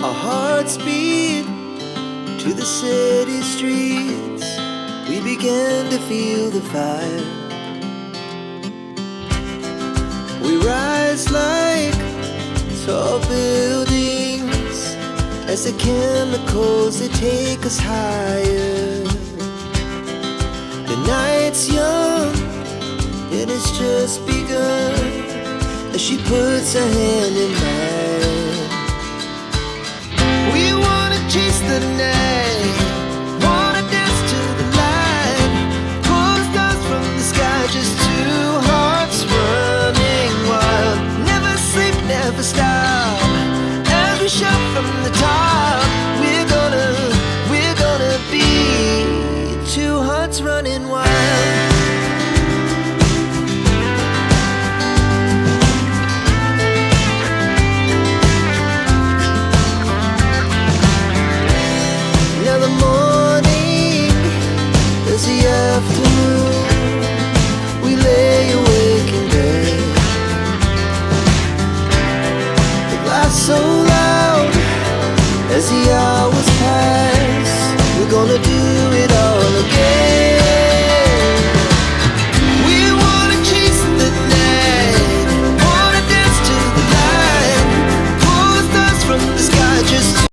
Our hearts beat to the city streets. We began to feel the fire. We rise like tall buildings as the chemicals, they take us higher. The night's young and it's just begun as she puts her hand in mine. We wanna chase the night, wanna dance to the light, pull the stars from the sky, just two hearts running wild. Never sleep, never stop, as we shout from the top. We're gonna be two hearts running wild. Now the morning is the afternoon. We lay awake in bed. The glass so loud as the hours pass. We're gonna do it